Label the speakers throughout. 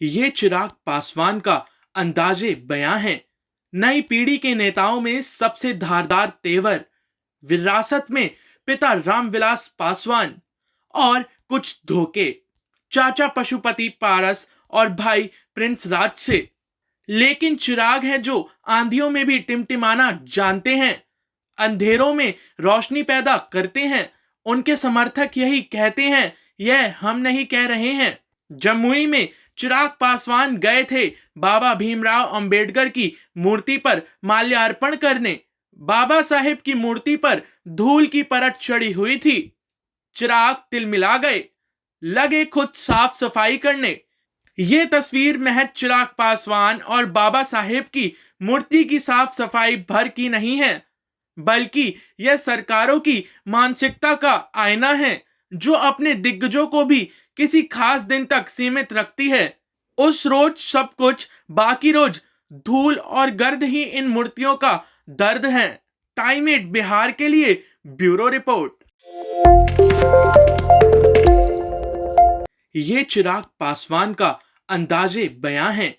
Speaker 1: ये चिराग पासवान का अंदाजे बयां है। नई पीढ़ी के नेताओं में सबसे धारदार तेवर, विरासत में पिता रामविलास पासवान और कुछ धोखे, चाचा पशुपति पारस और भाई प्रिंस राज से। लेकिन चिराग है जो आंधियों में भी टिमटिमाना जानते हैं, अंधेरों में रोशनी पैदा करते हैं। उनके समर्थक यही कहते हैं, यह हम नहीं कह रहे हैं। जमुई में चिराग पासवान गए थे बाबा भीमराव अंबेडकर की मूर्ति पर माल्यार्पण करने। बाबा साहेब की मूर्ति पर धूल की परत चढ़ी हुई थी। चिराग तिलमिला गए, लगे खुद साफ सफाई करने। ये तस्वीर महज चिराग पासवान और बाबा साहेब की मूर्ति की साफ सफाई भर की नहीं है, बल्कि यह सरकारों की मानसिकता का आईना है, जो अपने दिग्गजों को भी किसी खास दिन तक सीमित रखती है। उस रोज सब कुछ, बाकी रोज धूल और गर्द ही इन मूर्तियों का दर्द है। टाइम 8 बिहार के लिए ब्यूरो रिपोर्ट। ये चिराग पासवान का अंदाजे बयां है।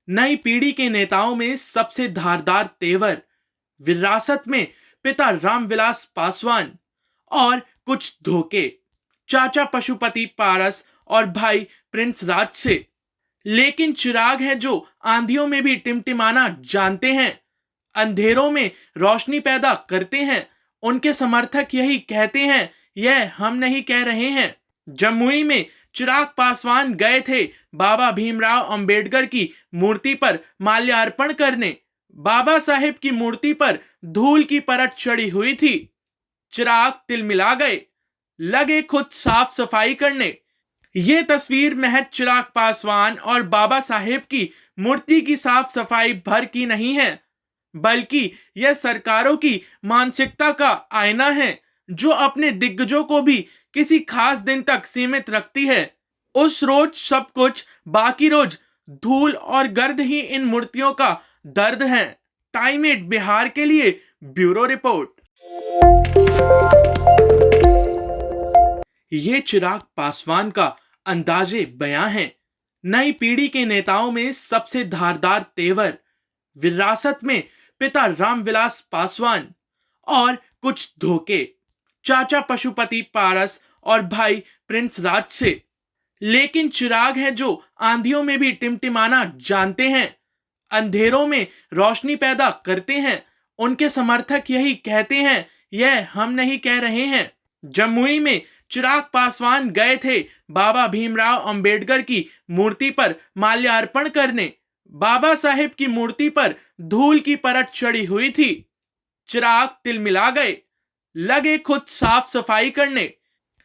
Speaker 1: नई पीढ़ी के नेताओं में सबसे धारदार तेवर, विरासत में पिता रामविलास पासवान और कुछ धोखे, चाचा पशुपति पारस और भाई प्रिंस राज से। लेकिन चिराग है जो आंधियों में भी टिमटिमाना जानते हैं, अंधेरों में रोशनी पैदा करते हैं। उनके समर्थक यही कहते हैं, यह हम नहीं कह रहे हैं। जमुई में चिराग पासवान गए थे बाबा भीमराव अंबेडकर की मूर्ति पर माल्यार्पण करने। बाबा साहेब की मूर्ति पर धूल की परत चढ़ी हुई थी। चिराग तिलमिला गए, लगे खुद साफ सफाई करने। ये तस्वीर महज चिराग पासवान और बाबा साहेब की मूर्ति की साफ सफाई भर की नहीं है, बल्कि यह सरकारों की मानसिकता का आईना है, जो अपने दिग्गजों को भी किसी खास दिन तक सीमित रखती है। उस रोज सब कुछ, बाकी रोज धूल और गर्द ही इन मूर्तियों का दर्द है। टाइम 8 बिहार के लिए ब्यूरो रिपोर्ट। ये चिराग पासवान का अंदाजे बयां है। नई पीढ़ी के नेताओं में सबसे धारदार तेवर, विरासत में पिता रामविलास पासवान और कुछ धोखे, चाचा पशुपति पारस और भाई प्रिंस राज से। लेकिन चिराग है जो आंधियों में भी टिमटिमाना जानते हैं, अंधेरों में रोशनी पैदा करते हैं। उनके समर्थक यही कहते हैं, यह हम नहीं कह रहे हैं। जमुई में चिराग पासवान गए थे बाबा भीमराव अंबेडकर की मूर्ति पर माल्यार्पण करने। बाबा साहेब की मूर्ति पर धूल की परत चढ़ी हुई थी। चिराग तिलमिला गए, लगे खुद साफ सफाई करने।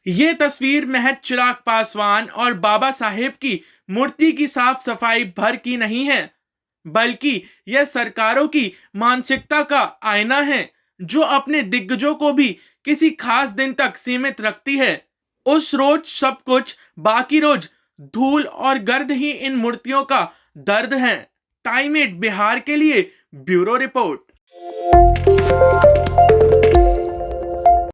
Speaker 1: ये तस्वीर महज चिराग पासवान और बाबा साहेब की मूर्ति की साफ सफाई भर की नहीं है, बल्कि यह सरकारों की मानसिकता का आईना है, जो अपने दिग्गजों को भी किसी खास दिन तक सीमित रखती है। उस रोज सब कुछ, बाकी रोज धूल और गर्द ही इन मूर्तियों का दर्द है। टाइम 8 बिहार के लिए ब्यूरो रिपोर्ट।